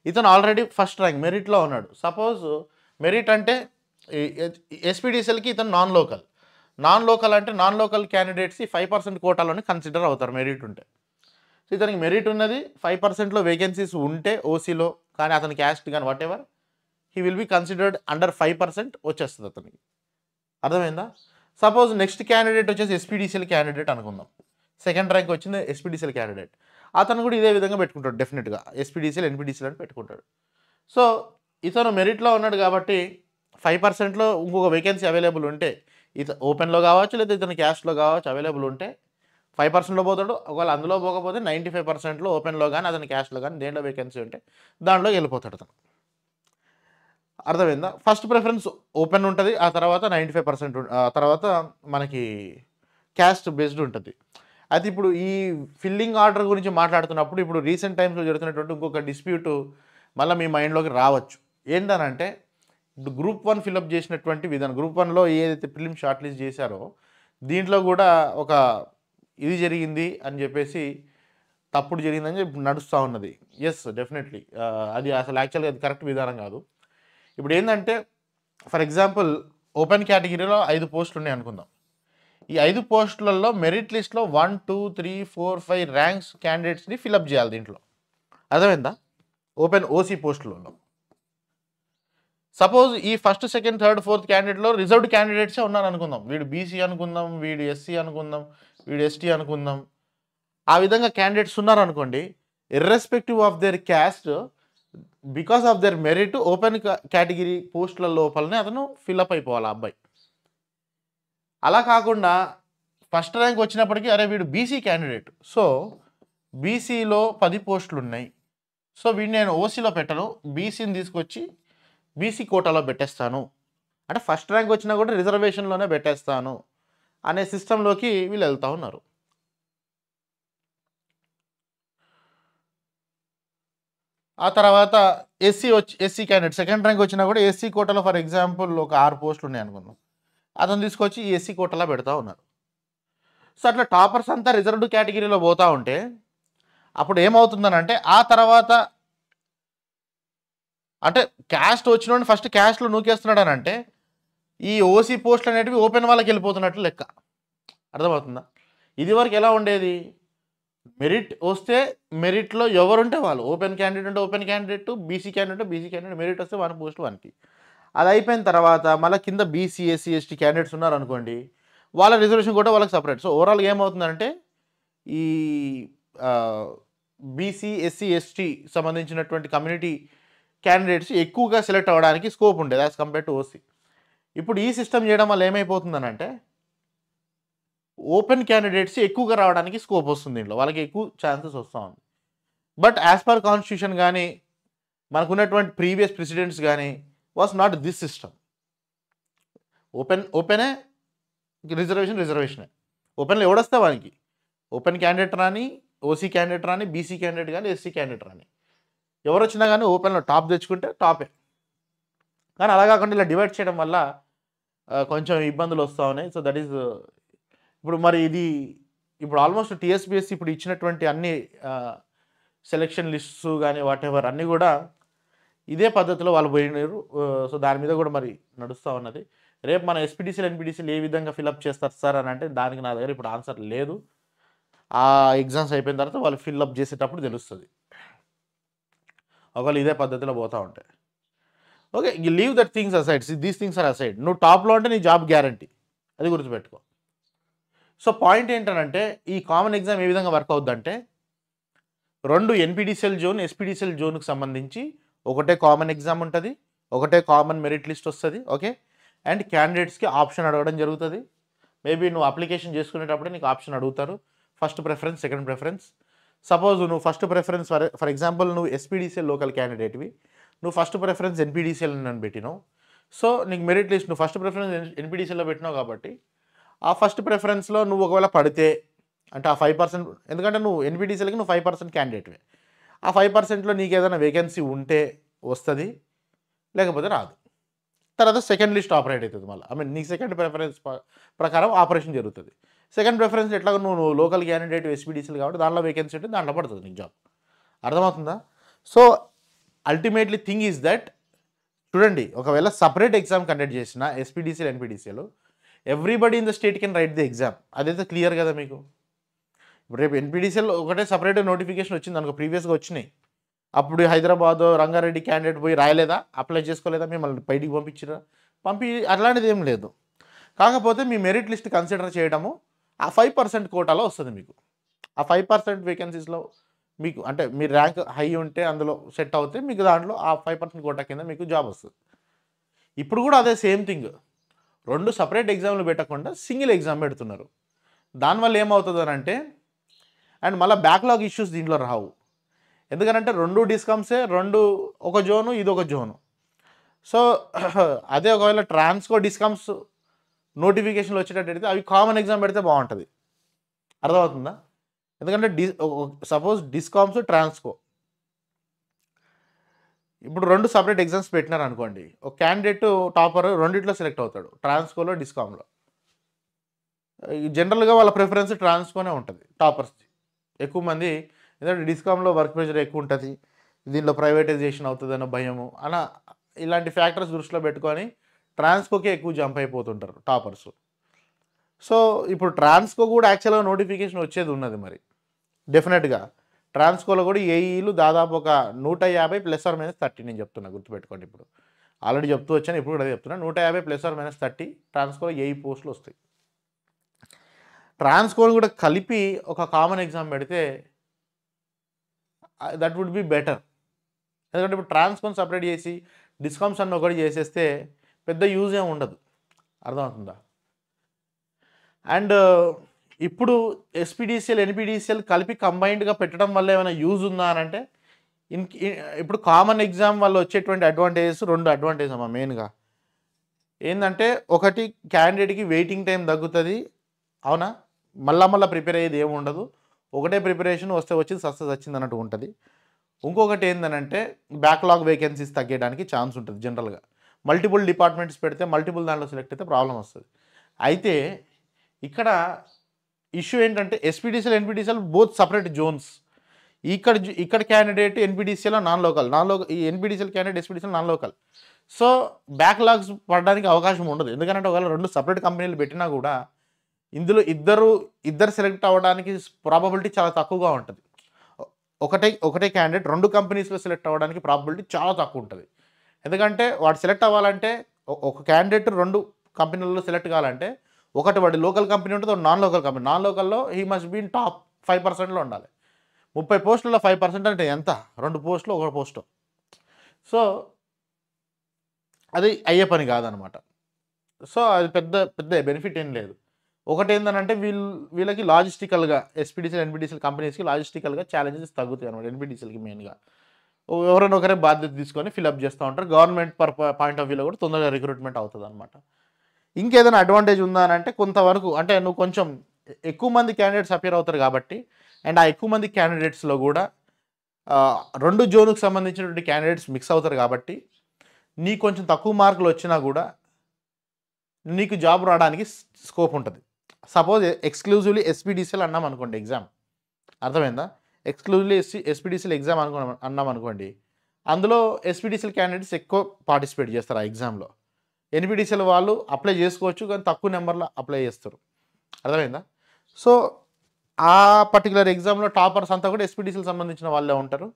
ఇతను ఆల్రెడీ ఫస్ట్ ర్యాంక్ మెరిట్లో ఉన్నాడు. సపోజ్ మెరిట్ అంటే ఎస్పీడీసీఎల్కి ఇతను నాన్ లోకల్ అంటే నాన్ లోకల్ క్యాండిడేట్స్ 5% కోటాలోనే కన్సిడర్ అవుతారు మెరిట్ ఉంటే. సో ఇతనికి మెరిట్ ఉన్నది, 5%లో వేకెన్సీస్ ఉంటే ఓసీలో కానీ అతని క్యాస్ట్ కానీ what ever he will be considered under 5% వచ్చేస్తుంది అతనికి. అర్థమైందా? సపోజ్ నెక్స్ట్ క్యాండిడేట్ వచ్చేసి ఎస్పీడీసీఎల్ క్యాండిడేట్ అనుకుందాం, సెకండ్ ర్యాంక్ వచ్చింది ఎస్పీడీసీఎల్ క్యాండిడేట్. అతను కూడా ఇదే విధంగా పెట్టుకుంటాడు, డెఫినెట్గా ఎస్పీడీసీఎల్ ఎన్పీడీసీఎల్ అని పెట్టుకుంటాడు. సో ఇతను మెరిట్లో ఉన్నాడు కాబట్టి 5%లో ఇంకొక వేకెన్సీ అవైలబుల్ ఉంటే ఓపెన్లో కావచ్చు లేదా ఇతని క్యాస్ట్లో కావచ్చు అవైలబుల్ ఉంటే 5%లో పోతాడు. ఒకవేళ అందులో పోకపోతే 95%లో ఓపెన్లో కానీ అతని క్యాస్ట్లో కానీ దేంట్లో వేకెన్సీ ఉంటే దాంట్లో వెళ్ళిపోతాడు అతను. అర్థమైందా? ఫస్ట్ ప్రిఫరెన్స్ ఓపెన్ ఉంటుంది, ఆ తర్వాత 95% తర్వాత మనకి క్యాస్ట్ బేస్డ్ ఉంటుంది. అయితే ఇప్పుడు ఈ ఫిల్లింగ్ ఆర్డర్ గురించి మాట్లాడుతున్నప్పుడు ఇప్పుడు రీసెంట్ టైమ్స్లో జరుగుతున్నటువంటి ఇంకొక డిస్ప్యూట్ మళ్ళీ మీ మైండ్లోకి రావచ్చు. ఏంటనంటే ఇప్పుడు గ్రూప్ 1 ఫిల్అప్ చేసినటువంటి విధానం, గ్రూప్ 1లో ఏదైతే ప్రిలిమ్ షార్ట్ లిస్ట్ చేశారో దీంట్లో కూడా ఒక ఇది జరిగింది అని చెప్పేసి, తప్పుడు జరిగిందని చెప్పి నడుస్తూ ఉన్నది. ఎస్, డెఫినెట్లీ అది అసలు యాక్చువల్గా అది కరెక్ట్ విధానం కాదు. ఇప్పుడు ఏంటంటే ఫర్ ఎగ్జాంపుల్ ఓపెన్ కేటగిరీలో 5 పోస్టులు ఉన్నాయి అనుకుందాం. ఈ 5 పోస్టులలో మెరిట్ లిస్ట్లో 1, 2, 3, 4, 5 ర్యాంక్స్ క్యాండిడేట్స్ని ఫిల్అప్ చేయాలి దీంట్లో. అర్థమైందా? ఓపెన్ ఓసీ పోస్టులలో సపోజ్ ఈ ఫస్ట్, సెకండ్, థర్డ్, ఫోర్త్ క్యాండిడేట్లో రిజర్వ్డ్ క్యాండిడేట్సే ఉన్నారు అనుకుందాం. వీడు బీసీ అనుకుందాం, వీడు ఎస్సీ అనుకుందాం, వీడు ఎస్టీ అనుకుందాం. ఆ విధంగా క్యాండిడేట్స్ ఉన్నారనుకోండి, irrespective of their caste because of their merit open category పోస్టుల లోపలనే అతను ఫిల్అప్ అయిపోవాలి ఆ అబ్బాయి. అలా కాకుండా ఫస్ట్ ర్యాంక్ వచ్చినప్పటికీ అరే వీడు బీసీ క్యాండిడేట్, సో బీసీలో 10 పోస్టులు ఉన్నాయి, సో వీడిని నేను ఓసీలో పెట్టను, బీసీని తీసుకొచ్చి బీసీ కోటాలో పెట్టేస్తాను, అంటే ఫస్ట్ ర్యాంక్ వచ్చినా కూడా రిజర్వేషన్లోనే పెట్టేస్తాను అనే సిస్టంలోకి వీళ్ళు వెళ్తూ ఉన్నారు. ఆ తర్వాత ఎస్సీ క్యాండిడేట్ సెకండ్ ర్యాంక్ వచ్చినా కూడా ఎస్సీ కోటాలో ఫర్ ఎగ్జాంపుల్ ఒక 6 పోస్టులు ఉన్నాయి అనుకుందాం, అతను తీసుకొచ్చి ఈ ఎస్సీ కోటాలో పెడతా ఉన్నారు. సో అట్లా టాపర్స్ అంతా రిజర్వ్డ్ కేటగిరీలో పోతూ ఉంటే అప్పుడు ఏమవుతుందనంటే ఆ తర్వాత అంటే క్యాస్ట్ వచ్చినోడిని ఫస్ట్ క్యాస్ట్లో నూకేస్తున్నాడు అని అంటే ఈ ఓసీ పోస్టులు అనేటివి ఓపెన్ వాళ్ళకి వెళ్ళిపోతున్నట్లు లెక్క. అర్థమవుతుందా? ఇది వరకు ఎలా ఉండేది, మెరిట్ వస్తే మెరిట్లో ఎవరుంటే వాళ్ళు, ఓపెన్ క్యాండిడేట్ అంటే open candidate, BC candidate, merit వస్తే 1 పోస్ట్ 1కి. అది అయిపోయిన తర్వాత మళ్ళీ కింద బీసీ ఎస్సీ ఎస్టీ క్యాండిడేట్స్ ఉన్నారు అనుకోండి, వాళ్ళ రిజర్వేషన్ కూడా వాళ్ళకి సపరేట్. సో ఓవరాల్గా ఏమవుతుందంటే ఈ బీసీ ఎస్సీ ఎస్టీ సంబంధించినటువంటి కమ్యూనిటీ క్యాండిడేట్స్ ఎక్కువగా సెలెక్ట్ అవ్వడానికి స్కోప్ ఉండేది యాజ్ కంపేర్ టు ఓసీ. ఇప్పుడు ఈ సిస్టమ్ చేయడం వల్ల ఏమైపోతుందనంటే ఓపెన్ క్యాండిడేట్స్ ఎక్కువగా రావడానికి స్కోప్ వస్తుంది, దీంట్లో వాళ్ళకి ఎక్కువ ఛాన్సెస్ వస్తూ ఉంది. బట్ యాజ్ పర్ కాన్స్టిట్యూషన్ కానీ మనకున్నటువంటి ప్రీవియస్ ప్రెసిడెంట్స్ కానీ వాస్ నాట్ దిస్ సిస్టమ్. ఓపెనే రిజర్వేషనే, ఓపెన్లో ఎవడొస్తే వానికి ఓపెన్ క్యాండిడేట్ రాని, ఓసీ క్యాండిడేట్ రాని, బీసీ క్యాండిడేట్ కానీ, ఎస్సీ క్యాండిడేట్ రాని, ఎవరు వచ్చినా కానీ ఓపెన్లో టాప్ తెచ్చుకుంటే టాపే. కానీ అలా కాకుండా ఇలా డివైడ్ చేయడం వల్ల కొంచెం ఇబ్బందులు వస్తూ ఉన్నాయి. సో దట్ ఈస్ ఇప్పుడు మరి ఇది ఇప్పుడు ఆల్మోస్ట్ టీఎస్పీఎస్సీ ఇప్పుడు ఇచ్చినటువంటి అన్ని సెలెక్షన్ లిస్ట్స్ కానీ వాట్ ఎవర్ అన్నీ కూడా ఇదే పద్ధతిలో వాళ్ళు పోయినారు. సో దాని మీద కూడా మరి నడుస్తూ ఉన్నది. రేపు మన ఎస్పీడీసీలు ఎన్పీడీసీలు ఏ విధంగా ఫిల్అప్ చేస్తారు సార్ అని అంటే దానికి నా దగ్గర ఇప్పుడు ఆన్సర్ లేదు. ఆ ఎగ్జామ్స్ అయిపోయిన తర్వాత వాళ్ళు ఫిల్అప్ చేసేటప్పుడు తెలుస్తుంది, ఒకవేళ ఇదే పద్ధతిలో పోతూ ఉంటాయి. Okay, leave that things aside, these things are aside. నువ్వు టాప్లో అంటే నీ జాబ్ గ్యారంటీ, అది గుర్తుపెట్టుకో. సో పాయింట్ ఏంటంటే ఈ కామన్ ఎగ్జామ్ ఏ విధంగా వర్క్ అవుద్దంటే 2 ఎన్పీడీసీఎల్ జోన్, ఎస్పీడీసీఎల్ జోన్కి సంబంధించి ఒకటే కామన్ ఎగ్జామ్ ఉంటుంది, ఒకటే కామన్ మెరిట్ లిస్ట్ వస్తుంది. ఓకే, అండ్ క్యాండిడేట్స్కి ఆప్షన్ అడగడం జరుగుతుంది. మేబీ నువ్వు అప్లికేషన్ చేసుకునేటప్పుడే నీకు ఆప్షన్ అడుగుతారు, first preference, second preference. Suppose నువ్వు ఫస్ట్ ప్రిఫరెన్స్ ఫర్ ఎగ్జాంపుల్ నువ్వు ఎస్పీడీసీఎల్ లోకల్ క్యాండిడేట్వి, నువ్వు ఫస్ట్ ప్రిఫరెన్స్ ఎన్పీడీసీఎల్ అని పెట్టినావు. సో నీకు మెరిట్ లిస్ట్ నువ్వు ఫస్ట్ ప్రిఫరెన్స్ ఎన్పీడీసీఎల్లో పెట్టినావు కాబట్టి ఆ ఫస్ట్ ప్రిఫరెన్స్లో నువ్వు ఒకవేళ పడితే అంటే ఆ 5%, ఎందుకంటే నువ్వు ఎన్పీడీసీఎల్కి నువ్వు 5% క్యాండిడేట్వే, ఆ 5%లో నీకు ఏదైనా వేకెన్సీ ఉంటే వస్తుంది, లేకపోతే రాదు. తర్వాత సెకండ్ లిస్ట్ ఆపరేట్ అవుతుంది మళ్ళీ, ఐ మీన్ నీ సెకండ్ ప్రిఫరెన్స్ ప్రకారం ఆపరేషన్ జరుగుతుంది. సెకండ్ ప్రిఫరెన్స్ ఎట్లాగో నువ్వు లోకల్ క్యాండిడేట్ ఎస్పీడీసీలు కాబట్టి దాంట్లో వేకెన్సీ ఉంటే దాంట్లో పడుతుంది నీకు జాబ్. అర్థమవుతుందా? So ultimately thing is that చూడండి, ఒకవేళ సపరేట్ ఎగ్జామ్ కండక్ట్ చేసిన ఎస్పీడీసీలు ఎన్పీడీసీలు everybody in the state can write the exam. అదైతే క్లియర్ కదా మీకు. ఇప్పుడు రేపు ఎన్పీడీసీఎల్ ఒకటే సపరేట్ నోటిఫికేషన్ వచ్చింది అనుకో, ప్రీవియస్గా వచ్చినాయి, అప్పుడు హైదరాబాద్ రంగారెడ్డి క్యాండిడేట్ పోయి రాయలేదా, అప్లై చేసుకోలేదా, మిమ్మల్ని బయటికి పంపించారా? అట్లాంటిది ఏం లేదు. కాకపోతే మీ మెరిట్ లిస్ట్ కన్సిడర్ చేయడము ఆ 5% కోటాలో వస్తుంది మీకు. ఆ 5% వేకెన్సీస్లో మీకు అంటే మీ ర్యాంక్ హై ఉంటే అందులో సెట్ అవుతే మీకు దాంట్లో ఆ 5% కోటా కింద మీకు జాబ్ వస్తుంది. ఇప్పుడు కూడా అదే సేమ్ థింగ్, 2 సపరేట్ ఎగ్జామ్లు పెట్టకుండా సింగిల్ ఎగ్జామ్ పెడుతున్నారు. దానివల్ల ఏమవుతుంది అని అంటే అండ్ మళ్ళీ బ్యాక్లాగ్ ఇష్యూస్ దీంట్లో రావు. ఎందుకంటే 2 డిస్కమ్సే, 2 ఒక జోను, ఇది ఒక జోను. సో అదే ఒకవేళ ట్రాన్స్కో డిస్కమ్స్ నోటిఫికేషన్లు వచ్చేటట్టయితే అవి కామన్ ఎగ్జామ్ పెడితే బాగుంటుంది. అర్థమవుతుందా? ఎందుకంటే సపోజ్ డిస్కామ్స్, ట్రాన్స్కో ఇప్పుడు 2 సపరేట్ ఎగ్జామ్స్ పెట్టినారు అనుకోండి, ఒక క్యాండిడేట్ టాపర్ రెండిట్లో సెలెక్ట్ అవుతాడు, ట్రాన్స్కోలో, డిస్కామ్లో. జనరల్గా వాళ్ళ ప్రిఫరెన్స్ ట్రాన్స్కోనే ఉంటుంది టాపర్స్ది ఎక్కువ మంది, ఎందుకంటే డిస్కామ్లో వర్క్ ప్రెషర్ ఎక్కువ ఉంటుంది, దీనిలో ప్రైవేటైజేషన్ అవుతుంది అన్న భయము, అలా ఇలాంటి ఫ్యాక్టర్స్ దృష్టిలో పెట్టుకొని ట్రాన్స్కోకే ఎక్కువ జంప్ అయిపోతుంటారు టాపర్స్. సో ఇప్పుడు ట్రాన్స్కో కూడా యాక్చువల్గా నోటిఫికేషన్ వచ్చేది ఉన్నది మరి డెఫినెట్గా. ట్రాన్స్కోలో కూడా ఏఈలు దాదాపు ఒక 150 ± 30 నేను చెప్తున్నా, గుర్తుపెట్టుకోండి. ఇప్పుడు ఆల్రెడీ చెప్తూ వచ్చాను, ఇప్పుడు కూడా చెప్తున్నా, 150 ± 30 ట్రాన్స్కోలో ఏఈ పోస్టులు వస్తాయి. ట్రాన్స్కోని కూడా కలిపి ఒక కామన్ ఎగ్జామ్ పెడితే దట్ వుడ్ బి బెటర్. ఎందుకంటే ఇప్పుడు ట్రాన్స్కోని సపరేట్ చేసి డిస్కమ్స్ అన్న ఒకటి చేసేస్తే పెద్ద యూజ్ ఏమి ఉండదు. అర్థమవుతుందా? అండ్ ఇప్పుడు ఎస్పీడీసీఎల్, ఎన్పీడీసీఎల్ కలిపి కంబైన్డ్గా పెట్టడం వల్ల ఏమైనా యూజ్ ఉందా అని అంటే ఇప్పుడు కామన్ ఎగ్జామ్ వల్ల వచ్చేటువంటి అడ్వాంటేజెస్ 2 అడ్వాంటేజ్ అమ్మా మెయిన్గా. ఏంటంటే ఒకటి, క్యాండిడేట్కి వెయిటింగ్ టైం తగ్గుతుంది, అవునా? మళ్ళా ప్రిపేర్ అయ్యేది ఏమి ఉండదు, ఒకటే ప్రిపరేషన్ వస్తే వచ్చింది సక్సెస్ వచ్చింది అన్నట్టు ఉంటుంది. ఇంకొకటి ఏంటంటే బ్యాక్లాగ్ వేకెన్సీస్ తగ్గడానికి ఛాన్స్ ఉంటుంది. జనరల్గా మల్టిపుల్ డిపార్ట్మెంట్స్ పెడితే మల్టిపుల్ దాంట్లో సెలెక్ట్ అయితే ప్రాబ్లం వస్తుంది. అయితే ఇక్కడ ఇష్యూ ఏంటంటే SPDCL, NPDCL both separate zones. ఇక్కడ క్యాండిడేట్ ఎన్పీడీసీఎల్ నాన్ లోకల్, ఈ NPDCL candidate SPDCL non local. So backlogs పడడానికి అవకాశం ఉండదు. ఎందుకంటే ఒకవేళ 2 సపరేట్ కంపెనీలు పెట్టినా కూడా ఇందులో ఇద్దరు సెలెక్ట్ అవ్వడానికి ప్రాబబిలిటీ చాలా తక్కువగా ఉంటుంది. ఒకటే క్యాండిడేట్ 2 కంపెనీస్లో సెలెక్ట్ అవ్వడానికి ప్రాబబిలిటీ చాలా తక్కువ ఉంటుంది. ఎందుకంటే వాడు సెలెక్ట్ అవ్వాలంటే ఒక క్యాండిడేట్ 2 కంపెనీలలో సెలెక్ట్ కావాలంటే ఒకటి వాడి లోకల్ కంపెనీ ఉంటుంది, ఒక నాన్ లోకల్ కంపెనీ. నాన్ లోకల్లో హీ మస్ట్ బీన్ టాప్ 5%లో ఉండాలి. 30 పోస్టులలో 5% అంటే ఎంత? 2 పోస్టులు, 1 పోస్టు. సో అది అయ్యే పని కాదనమాట. సో అది పెద్ద బెనిఫిట్ ఏం లేదు. ఒకటి ఏంటంటే వీళ్ళకి లాజిస్టికల్గా ఎస్పీడీసీఎల్, ఎన్పీడీసీఎల్ కంపెనీస్కి లాజిస్టికల్గా ఛాలెంజెస్ తగ్గుతాయి అనమాట. ఎన్పీడీసీఎల్కి మెయిన్గా ఎవరైనా ఒకరే బాధ్యత తీసుకొని ఫిల్అప్ చేస్తూ ఉంటారు. గవర్నమెంట్ పాయింట్ ఆఫ్ వ్యూలో కూడా తొందరగా రిక్రూట్మెంట్ అవుతుంది అనమాట. ఇంకేదైనా అడ్వాంటేజ్ ఉందా అని అంటే కొంతవరకు, అంటే నువ్వు కొంచెం ఎక్కువ మంది క్యాండిడేట్స్ అపియర్ అవుతారు కాబట్టి, అండ్ ఆ ఎక్కువ మంది క్యాండిడేట్స్లో కూడా 2 జోన్కి సంబంధించినటువంటి క్యాండిడేట్స్ మిక్స్ అవుతారు కాబట్టి నీకు కొంచెం తక్కువ మార్కులు వచ్చినా కూడా నీకు జాబ్ రావడానికి స్కోప్ ఉంటుంది. సపోజ్ ఎక్స్క్లూజివ్లీ ఎస్పీడీసీఎల్ అన్నాం అనుకోండి ఎగ్జామ్, అర్థమైందా? ఎక్స్క్లూజివ్లీ ఎస్పీడీసీఎల్ ఎగ్జామ్ అన్నాం అనుకోండి, అందులో ఎస్పీడీసీఎల్ క్యాండిడేట్స్ ఎక్కువ పార్టిసిపేట్ చేస్తారు ఆ ఎగ్జామ్లో. ఎన్పీడీసీఎల్ వాళ్ళు అప్లై చేసుకోవచ్చు కానీ తక్కువ నెంబర్లో అప్లై చేస్తారు, అర్థమైందా? సో ఆ పర్టికులర్ ఎగ్జామ్లో టాపర్స్ అంతా కూడా ఎస్పీడీసీఎల్ సంబంధించిన వాళ్ళే ఉంటారు.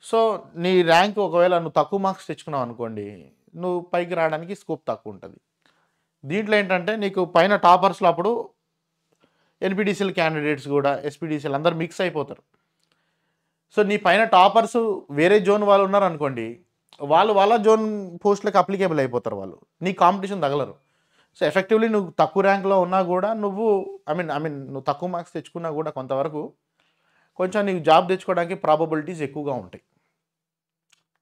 సో నీ ర్యాంక్ ఒకవేళ నువ్వు తక్కువ మార్క్స్ తెచ్చుకున్నావు అనుకోండి, నువ్వు పైకి రావడానికి స్కోప్ తక్కువ ఉంటుంది. దీంట్లో ఏంటంటే నీకు పైన టాపర్స్లో అప్పుడు ఎన్పీడీసీఎల్ క్యాండిడేట్స్ కూడా ఎస్పీడీసీఎల్ అందరు మిక్స్ అయిపోతారు. సో నీ పైన టాపర్స్ వేరే జోన్ వాళ్ళు ఉన్నారు అనుకోండి, వాళ్ళ జోన్ పోస్టులకు అప్లికేబుల్ అయిపోతారు వాళ్ళు, నీ కాంపిటీషన్ తగలరు. సో ఎఫెక్టివ్లీ నువ్వు తక్కువ ర్యాంక్లో ఉన్నా కూడా నువ్వు నువ్వు తక్కువ మార్క్స్ తెచ్చుకున్నా కూడా కొంతవరకు కొంచెం నీకు జాబ్ తెచ్చుకోవడానికి ప్రాబబిలిటీస్ ఎక్కువగా ఉంటాయి.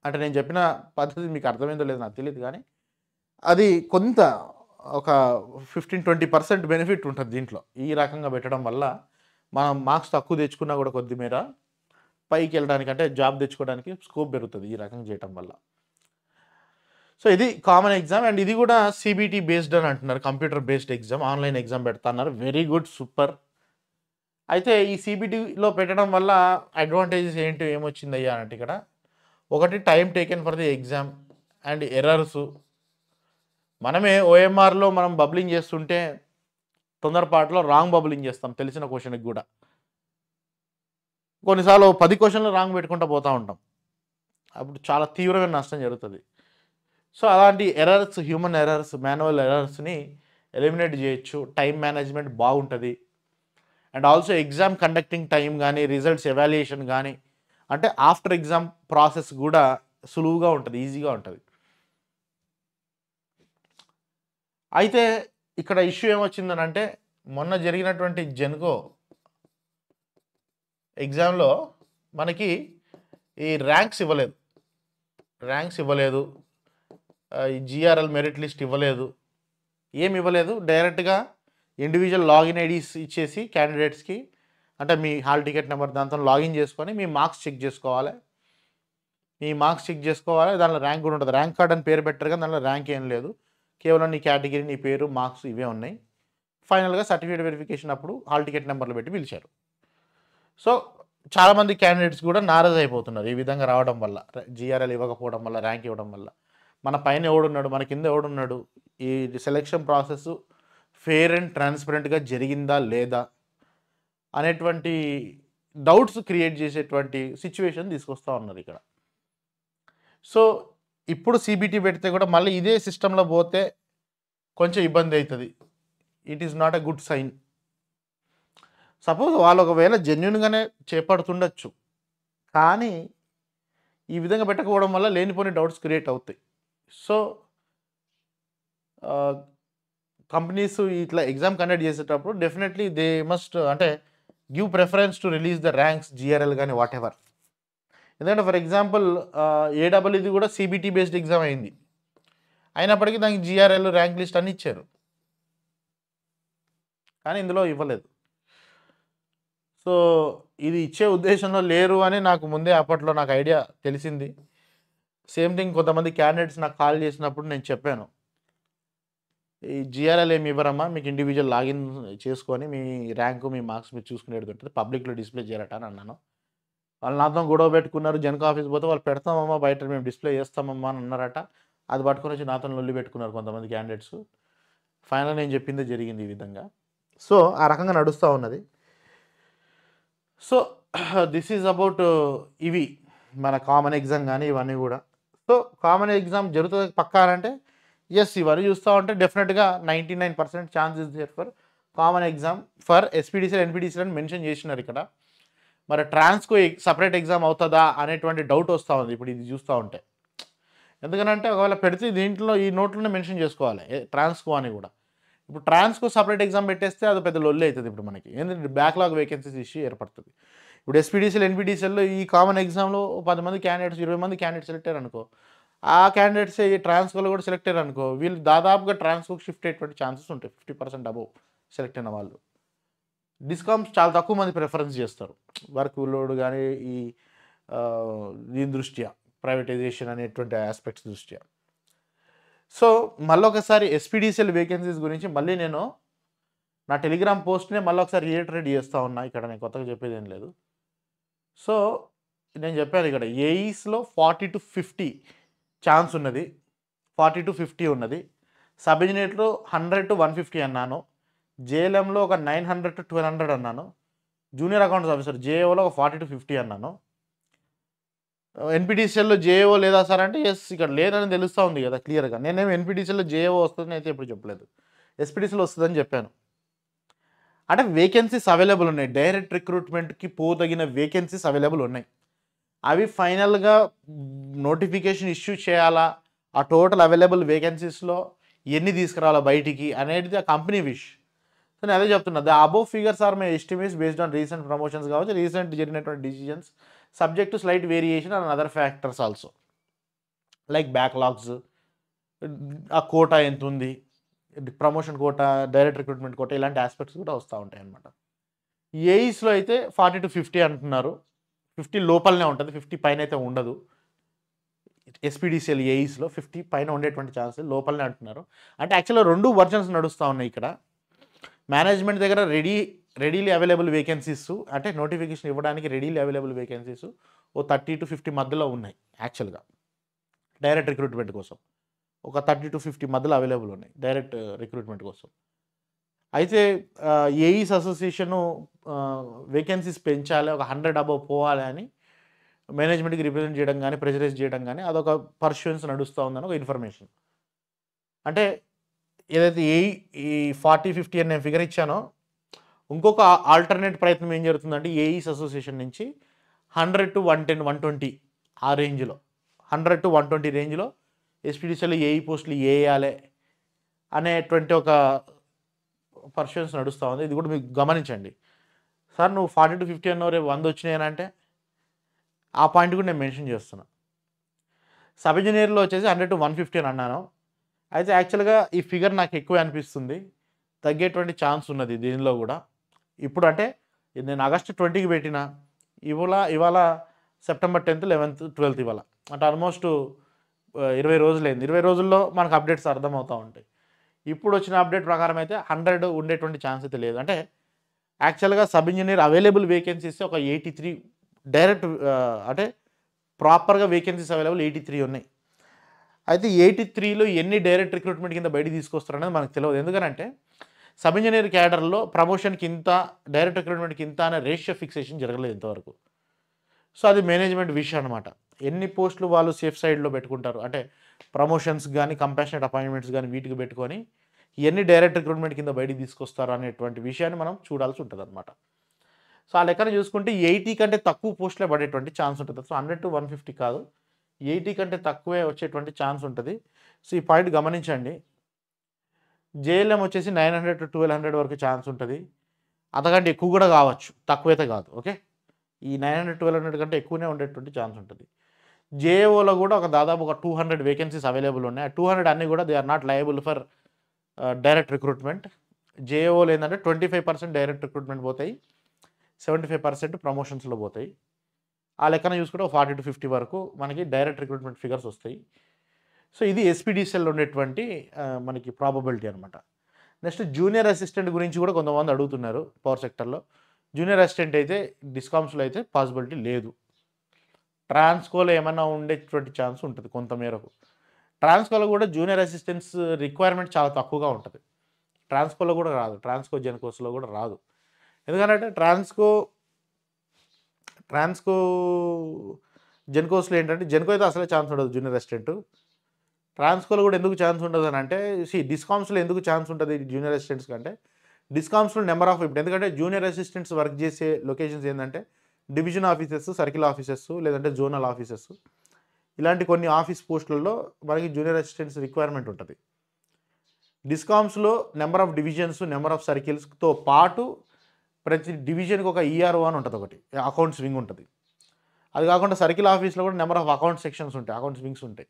అంటే నేను చెప్పిన పద్ధతి మీకు అర్థమైందో లేదో నాకు తెలియదు, కానీ అది కొంత ఒక 15-20% బెనిఫిట్ ఉంటుంది దీంట్లో. ఈ రకంగా పెట్టడం వల్ల మనం మార్క్స్ తక్కువ తెచ్చుకున్నా కూడా కొద్ది మేర పైకి వెళ్ళడానికి, అంటే జాబ్ తెచ్చుకోవడానికి స్కోప్ పెరుగుతుంది ఈ రకంగా చేయడం వల్ల. సో ఇది కామన్ ఎగ్జామ్, అండ్ ఇది కూడా సిబిటి బేస్డ్ అని అంటున్నారు, computer based exam, online exam పెడతాన్నారు. Very good, super. అయితే ఈ సిబిటిలో పెట్టడం వల్ల అడ్వాంటేజెస్ ఏమొచ్చిందయ్యా అంటే ఇక్కడ ఒకటి, time taken for the exam and errors. మనమే ఓఎంఆర్లో మనం బబ్లింగ్ చేస్తుంటే తొందరపాటులో రాంగ్ బబ్లింగ్ చేస్తాం తెలిసిన క్వశ్చన్కి కూడా. కొన్నిసార్లు 10 క్వశ్చన్లు రాంగ్ పెట్టుకుంటూ పోతూ ఉంటాం, అప్పుడు చాలా తీవ్రమైన నష్టం జరుగుతుంది. సో అలాంటి ఎర్రర్స్, హ్యూమన్ ఎర్రర్స్, మాన్యువల్ ఎర్రర్స్ని ఎలిమినేట్ చేయొచ్చు. టైం మేనేజ్మెంట్ బాగుంటుంది. And also exam conducting time కానీ, రిజల్ట్స్ ఎవాల్యుయేషన్ కానీ, అంటే ఆఫ్టర్ ఎగ్జామ్ ప్రాసెస్ కూడా సులువుగా ఉంటుంది, ఈజీగా ఉంటుంది. అయితే ఇక్కడ ఇష్యూ ఏమొచ్చిందని అంటే మొన్న జరిగినటువంటి జెన్కో ఎగ్జామ్లో మనకి ఈ ర్యాంక్స్ ఇవ్వలేదు, ఈ జిఆర్ఎల్ మెరిట్ లిస్ట్ ఇవ్వలేదు, ఏమి ఇవ్వలేదు. డైరెక్ట్గా ఇండివిజువల్ లాగిన్ ఐడీస్ ఇచ్చేసి క్యాండిడేట్స్కి, అంటే మీ హాల్ టికెట్ నెంబర్ దాంతో లాగిన్ చేసుకొని మీ మార్క్స్ చెక్ చేసుకోవాలి. దాంట్లో ర్యాంక్ కూడా ఉంటుంది. ర్యాంక్ కార్డ్ అని పేరు పెట్టారు కానీ దాంట్లో ర్యాంక్ ఏం లేదు, కేవలం నీ కేటగిరీ, నీ పేరు, మార్క్స్ ఇవే ఉన్నాయి. ఫైనల్గా సర్టిఫికేట్ వెరిఫికేషన్ అప్పుడు హాల్ టికెట్ నెంబర్లు పెట్టి పిలిచారు. సో చాలామంది క్యాండిడేట్స్ కూడా నారాజ్ అయిపోతున్నారు ఈ విధంగా రావడం వల్ల, జిఆర్ఎల్ ఇవ్వకపోవడం వల్ల, ర్యాంక్ ఇవ్వడం వల్ల. మన పైన ఎవడున్నాడు, మన కింద ఎవడున్నాడు, ఈ సెలెక్షన్ ప్రాసెస్ ఫెయిర్ అండ్ ట్రాన్స్పరెంట్గా జరిగిందా లేదా అనేటువంటి డౌట్స్ క్రియేట్ చేసేటువంటి సిచ్యువేషన్ తీసుకొస్తూ ఉన్నారు ఇక్కడ. సో ఇప్పుడు సిబిటి పెడితే కూడా మళ్ళీ ఇదే సిస్టంలో పోతే కొంచెం ఇబ్బంది అవుతుంది. It is not a good sign. Suppose వాళ్ళు ఒకవేళ జెన్యున్గానే చేపడుతుండొచ్చు, కానీ ఈ విధంగా పెట్టకపోవడం వల్ల లేనిపోని డౌట్స్ క్రియేట్ అవుతాయి. సో కంపెనీస్ ఇట్లా ఎగ్జామ్ కండక్ట్ చేసేటప్పుడు డెఫినెట్లీ దే మస్ట్ అంటే give preference to release the ranks GRL కానీ వాట్ ఎవర్. ఎందుకంటే ఫర్ ఎగ్జాంపుల్ ఏడబ్ల్యూది కూడా సిబిటీ బేస్డ్ ఎగ్జామ్ అయింది, అయినప్పటికీ దానికి జిఆర్ఎల్ ర్యాంక్ లిస్ట్ అన్ని ఇచ్చారు, కానీ ఇందులో ఇవ్వలేదు. సో ఇది ఇచ్చే ఉద్దేశంలో లేరు అని నాకు ముందే అప్పట్లో నాకు ఐడియా తెలిసింది. సేమ్ థింగ్ కొంతమంది క్యాండిడేట్స్ నాకు కాల్ చేసినప్పుడు నేను చెప్పాను, ఈ జిఆర్ఎల్ ఏమి ఇవ్వరమ్మా, మీకు ఇండివిజువల్ లాగిన్ చేసుకొని మీ ర్యాంకు మీ మార్క్స్ మీరు చూసుకునేది ఉంటుంది, పబ్లిక్లో డిస్ప్లే చేయరట అని అన్నాను. వాళ్ళు నాతో గొడవ పెట్టుకున్నారు, జనక ఆఫీస్ పోతే వాళ్ళు పెడతామమ్మా బయట మేము డిస్ప్లే చేస్తామమ్మా అని అన్నారట. అది పట్టుకొని వచ్చి నాతో లొల్లి పెట్టుకున్నారు కొంతమంది క్యాండిడేట్స్. ఫైనల్ నేను చెప్పిందే జరిగింది ఈ విధంగా. సో ఆ రకంగా నడుస్తూ ఉన్నది. సో దిస్ ఈజ్ అబౌట్ ఇవి మన కామన్ ఎగ్జామ్ కానీ ఇవన్నీ కూడా. సో కామన్ ఎగ్జామ్ జరుగుతుంది పక్కా అంటే ఎస్, ఇవన్నీ చూస్తూ ఉంటే డెఫినెట్గా 99% chance is there for common exam for SPDCL NPDCL అని మెన్షన్ చేసినారు ఇక్కడ. మరి ట్రాన్స్కో సపరేట్ ఎగ్జామ్ అవుతుందా అనేటువంటి డౌట్ వస్తూ ఉంది ఇప్పుడు ఇది చూస్తూ ఉంటే. ఎందుకంటే ఒకవేళ పెడితే దీంట్లో ఈ నోట్లోనే మెన్షన్ చేసుకోవాలి ట్రాన్స్కో అని కూడా. ఇప్పుడు ట్రాన్స్కో సపరేట్ ఎగ్జామ్ పెట్టేస్తే అది పెద్ద లొల్లి అవుతుంది ఇప్పుడు మనకి, ఎందుకంటే బ్యాక్లాగ్ వేకెన్సీస్ ఇష్యూ ఏర్పడుతుంది. ఇప్పుడు ఎస్పీడీసీఎల్ ఎన్పీడీసీఎల్లో ఈ కామన్ ఎగ్జామ్లో 10 మంది క్యాండిడేట్స్ 20 మంది క్యాండిడేట్స్ సెలెక్ట్ అయ్యారు అనుకో, ఆ క్యాండిడేట్స్ ఈ ట్రాన్స్కోలో కూడా సెలెక్ట్ అయ్యారు అనుకో, వీళ్ళు దాదాపుగా ట్రాన్స్కోకి షిఫ్ట్ అయ్యేటువంటి ఛాన్సెస్ ఉంటాయి. 50% అబోవ్ సెలెక్ట్ అయిన వాళ్ళు. డిస్కామ్స్ చాలా తక్కువ మంది ప్రిఫరెన్స్ చేస్తారు వర్క్ లోడ్ కానీ ఈ దీని దృష్ట్యా, ప్రైవేటైజేషన్ అనేటువంటి ఆస్పెక్ట్స్ దృష్ట్యా. సో మళ్ళీ ఒకసారి ఎస్పీడీసీఎల్ వేకెన్సీస్ గురించి మళ్ళీ నేను నా టెలిగ్రామ్ పోస్ట్నే మళ్ళీ ఒకసారి రీఇటరేట్ చేస్తూ ఉన్నా, ఇక్కడ నేను కొత్తగా చెప్పేది ఏం లేదు. సో నేను చెప్పాను ఇక్కడ ఏఈస్లో 40 to 50 ఛాన్స్ ఉన్నది, 40 to 50 ఉన్నది. సబ్ ఇంజనీర్లో 100 to 150 అన్నాను. జేఎల్ఎంలో ఒక 900 to 1200 అన్నాను. జూనియర్ అకౌంట్స్ ఆఫీసర్ జేఏఓలో ఒక 40 to 50 అన్నాను. ఎన్పీడీసీఎల్లో జేఏఓ లేదా సార్ అంటే ఎస్, ఇక్కడ లేదని తెలుస్తూ ఉంది కదా క్లియర్గా. నేనేమో ఎన్పీడీసీఎల్లో జేఏఓ వస్తుందని అయితే ఎప్పుడు చెప్పలేదు, ఎస్పీడీసీలో వస్తుందని చెప్పాను. అంటే వేకెన్సీస్ అవైలబుల్ ఉన్నాయి, డైరెక్ట్ రిక్రూట్మెంట్కి పోదగిన వేకెన్సీస్ అవైలబుల్ ఉన్నాయి. అవి ఫైనల్గా నోటిఫికేషన్ ఇష్యూ చేయాలా, ఆ టోటల్ అవైలబుల్ వేకెన్సీస్లో ఎన్ని తీసుకురావాలా బయటికి అనేది ఆ కంపెనీ విష్. సో నేను అదే చెప్తున్నా, the above figures are my estimates based on recent promotions కావచ్చు, రీసెంట్ జరిగినటువంటి decisions subject to slight variation and other factors also like backlogs, ఆ కోటా ఎంత ఉంది, promotion quota, direct recruitment quota, ఇలాంటి aspects కూడా వస్తూ ఉంటాయి అన్నమాట. ఏఈస్లో అయితే 40 to 50 అంటున్నారు, 50 లోపలనే ఉంటుంది, 50 పైన అయితే ఉండదు. ఎస్పీడీసీఎల్ ఏఈస్లో 50 పైన ఉండేటువంటి ఛాన్సెస్ లోపలనే అంటున్నారు. అంటే యాక్చువల్గా 2 వర్జన్స్ నడుస్తూ ఉన్నాయి ఇక్కడ. మేనేజ్మెంట్ దగ్గర రెడీలీ అవైలబుల్ వేకెన్సీస్, అంటే నోటిఫికేషన్ ఇవ్వడానికి రెడీలీ అవైలబుల్ వేకెన్సీస్ ఓ 30 to 50 మధ్యలో ఉన్నాయి యాక్చువల్గా డైరెక్ట్ రిక్రూట్మెంట్ కోసం. ఒక 30 to 50 మధ్యలో అవైలబుల్ ఉన్నాయి డైరెక్ట్ రిక్రూట్మెంట్ కోసం. అయితే ఏఈస్ అసోసియేషను వేకెన్సీస్ పెంచాలి, ఒక 100 అబవ్ పోవాలి అని మేనేజ్మెంట్కి రిప్రజెంట్ చేయడం కానీ ప్రెజరైజ్ చేయడం కానీ అదొక పర్ష్యూన్స్ నడుస్తూ ఉందని ఒక ఇన్ఫర్మేషన్. అంటే ఏదైతే ఈ 40-50 అని నేను ఫిగర్ ఇచ్చానో, ఇంకొక ఆల్టర్నేట్ ప్రయత్నం ఏం జరుగుతుందంటే ఏఈస్ అసోసియేషన్ నుంచి 100 to 110, 120 ఆ రేంజ్లో, 100 to 120 రేంజ్లో ఎస్పీడీసీఎల్ ఏఈ పోస్టులు వేయాలి అనేటువంటి ఒక పర్షన్స్ నడుస్తూ ఉంది. ఇది కూడా మీకు గమనించండి. సార్ నువ్వు 40 to 50 అన్నో రేపు 100 వచ్చినాయని అంటే ఆ పాయింట్ కూడా నేను మెన్షన్ చేస్తున్నా. సబ్ ఇంజనీర్లో వచ్చేసి 100 to 150 అని అన్నాను. అయితే యాక్చువల్గా ఈ ఫిగర్ నాకు ఎక్కువ అనిపిస్తుంది, తగ్గేటువంటి ఛాన్స్ ఉన్నది దీనిలో కూడా. ఇప్పుడు అంటే నేను ఆగస్టు 20కి పెట్టిన, ఇవాళ సెప్టెంబర్ 10th, 11th, 12th ఇవాళ, అంటే ఆల్మోస్ట్ 20 రోజులైంది. 20 రోజుల్లో మనకు అప్డేట్స్ అర్థమవుతూ ఉంటాయి. ఇప్పుడు వచ్చిన అప్డేట్ ప్రకారం అయితే 100 ఉండేటువంటి ఛాన్స్ అయితే లేదు. అంటే యాక్చువల్గా సబ్ ఇంజనీర్ అవైలబుల్ వేకెన్సీస్ ఒక 83 డైరెక్ట్, అంటే ప్రాపర్గా వేకెన్సీస్ అవైలబుల్ 83 ఉన్నాయి. అయితే 83లో ఎన్ని డైరెక్ట్ రిక్రూట్మెంట్ కింద బయటికి తీసుకొస్తారు అనేది మనకు తెలియదు. ఎందుకంటే సబ్ ఇంజనీర్ క్యాడర్లో ప్రమోషన్కి ఇంత, డైరెక్ట్ రిక్రూట్మెంట్కి ఇంత అనే రేషియో ఫిక్సేషన్ జరగలేదు ఇంతవరకు. సో అది మేనేజ్మెంట్ విషయం అనమాట. ఎన్ని పోస్టులు వాళ్ళు సేఫ్ సైడ్లో పెట్టుకుంటారు, అంటే ప్రమోషన్స్ కానీ కంపాషనేట్ అపాయింట్మెంట్స్ కానీ వీటికి పెట్టుకొని ఎన్ని డైరెక్ట్ రిక్రూట్మెంట్ కింద బయటికి తీసుకొస్తారు అనేటువంటి విషయాన్ని మనం చూడాల్సి ఉంటుంది అనమాట. సో ఆ లెక్కన చూసుకుంటే 80 కంటే తక్కువ పోస్టులే పడేటువంటి ఛాన్స్ ఉంటుంది. సో 100 to 150 కాదు, 80 కంటే తక్కువే వచ్చేటువంటి ఛాన్స్ ఉంటుంది. సో ఈ పాయింట్ గమనించండి. జేఎల్ఎం వచ్చేసి 900 to 1200 వరకు ఛాన్స్ ఉంటుంది. అంతకంటే ఎక్కువ కూడా కావచ్చు, తక్కువైతే కాదు. ఓకే, ఈ 900 1200 కంటే ఎక్కువనే ఉండేటువంటి ఛాన్స్ ఉంటుంది. జేఏఓలో కూడా ఒక దాదాపు ఒక 200 వేకెన్సీస్ అవైలబుల్ ఉన్నాయి. 200 అన్నీ కూడా they are not liable for direct recruitment. జేఏఓలో ఏంటంటే 25% డైరెక్ట్ రిక్రూట్మెంట్ పోతాయి, 75% ప్రమోషన్స్లో పోతాయి. ఆ లెక్కన చూసుకుంటే 40 to 50 వరకు మనకి డైరెక్ట్ రిక్రూట్మెంట్ ఫిగర్స్ వస్తాయి. సో ఇది ఎస్పీడీసీఎల్లో ఉండేటువంటి మనకి ప్రాబబిలిటీ అనమాట. నెక్స్ట్ జూనియర్ అసిస్టెంట్ గురించి కూడా కొంతమంది అడుగుతున్నారు. పవర్ సెక్టర్లో జూనియర్ అసిస్టెంట్ అయితే డిస్కామ్స్లో అయితే పాసిబిలిటీ లేదు. ట్రాన్స్కోలో ఏమైనా ఉండేటువంటి ఛాన్స్ ఉంటుంది కొంత మేరకు. ట్రాన్స్కోలో కూడా జూనియర్ అసిస్టెంట్స్ రిక్వైర్మెంట్ చాలా తక్కువగా ఉంటుంది. ట్రాన్స్కోలో కూడా రాదు, ట్రాన్స్కో జెన్కోస్లో కూడా రాదు. ఎందుకంటే ట్రాన్స్కో జెన్కోస్లో ఏంటంటే జెన్కో అయితే అసలే ఛాన్స్ ఉండదు జూనియర్ అసిస్టెంట్. ట్రాన్స్కోలో కూడా ఎందుకు ఛాన్స్ ఉండదు అని అంటే డిస్కామ్స్లో ఎందుకు ఛాన్స్ ఉంటుంది జూనియర్ అసిస్టెంట్స్ కంటే, డిస్కామ్స్లో నెంబర్ ఆఫ్ ఇప్పుడు ఎందుకంటే జూనియర్ అసిస్టెంట్స్ వర్క్ చేసే లొకేషన్స్ ఏంటంటే డివిజన్ ఆఫీసెస్, సర్కిల్ ఆఫీసెస్, లేదంటే జోనల్ ఆఫీసెస్, ఇలాంటి కొన్ని ఆఫీస్ పోస్టులలో మనకి జూనియర్ అసిస్టెంట్స్ రిక్వైర్మెంట్ ఉంటుంది. డిస్కామ్స్లో number of divisions, number of సర్కిల్స్తో పాటు ప్రతి డివిజన్కి ఒక ఈఆర్ఓ అని ఉంటుంది, ఒకటి అకౌంట్స్ వింగ్ ఉంటుంది. అది కాకుండా సర్కిల్ ఆఫీస్లో కూడా నెంబర్ ఆఫ్ అకౌంట్ సెక్షన్స్ ఉంటాయి, అకౌంట్స్ వింగ్స్ ఉంటాయి.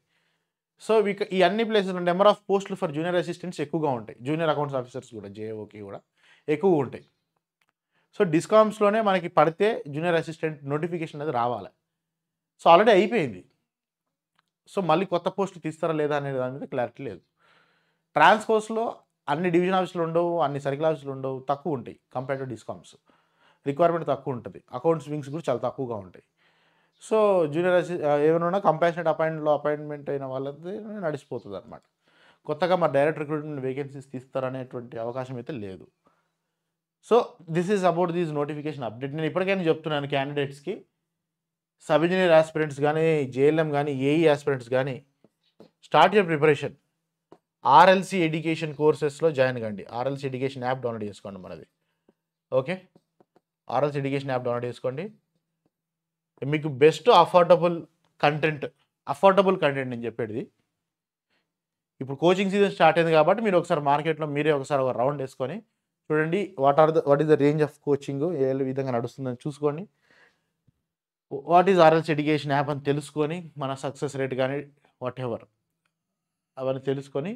సో ఈ అన్ని ప్లేసెస్లో నెంబర్ ఆఫ్ పోస్టులు ఫర్ జూనియర్ అసిస్టెంట్స్ ఎక్కువగా ఉంటాయి. జూనియర్ అకౌంట్స్ ఆఫీసర్స్ కూడా జేఓకి కూడా ఎక్కువగా ఉంటాయి. సో డిస్కామ్స్లోనే మనకి పడితే జూనియర్ అసిస్టెంట్ నోటిఫికేషన్ అనేది రావాలి. సో ఆల్రెడీ అయిపోయింది. సో మళ్ళీ కొత్త పోస్టులు తీస్తారా లేదా అనే దాని మీద క్లారిటీ లేదు. ట్రాన్స్కోస్లో అన్ని డివిజన్ ఆఫీసులు ఉండవు, అన్ని సర్కిల్ ఆఫీసులు ఉండవు, తక్కువ ఉంటాయి కంపేర్ టు డిస్కామ్స్. రిక్వైర్మెంట్ తక్కువ ఉంటుంది, అకౌంట్స్ వింగ్స్ కూడా చాలా తక్కువగా ఉంటాయి. సో జూనియర్ ఏమైనా కంపాషనేట్ అపాయింట్మెంట్ అయిన వాళ్ళది నడిచిపోతుంది అనమాట. కొత్తగా మా డైరెక్ట్ రిక్రూట్మెంట్ వేకెన్సీస్ తీస్తారనేటువంటి అవకాశం అయితే లేదు. So this is about these notification update. నేను ఇప్పటికైనా చెప్తున్నాను క్యాండిడేట్స్కి, సబ్ ఇంజనీర్ ఆస్పిరెంట్స్ కానీ, జేఎల్ఎం కానీ, ఏఈ ఆస్పిరెంట్స్ కానీ, start your preparation. RLC education కోర్సెస్లో జాయిన్ కండి. ఆర్ఎల్సి ఎడ్యుకేషన్ యాప్ డౌన్లోడ్ చేసుకోండి మనది. Okay, RLC education app download చేసుకోండి. మీకు బెస్ట్ అఫోర్డబుల్ కంటెంట్ నేను చెప్పేది. ఇప్పుడు కోచింగ్ సీజన్ స్టార్ట్ అయింది కాబట్టి మీరు ఒకసారి మార్కెట్లో మీరే ఒకసారి ఒక రౌండ్ వేసుకొని చూడండి, what is the range of coaching, ఏ విధంగా నడుస్తుందని చూసుకొని, what is RLC education app అని తెలుసుకొని, మన సక్సెస్ రేట్ కానీ వాట్ ఎవర్ అవన్నీ తెలుసుకొని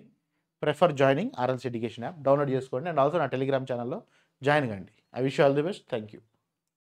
prefer joining RLC education app. Download చేసుకోండి. అండ్ ఆల్సో నా టెలిగ్రామ్ ఛానల్లో జాయిన్ కండి. I wish you all the best. Thank you.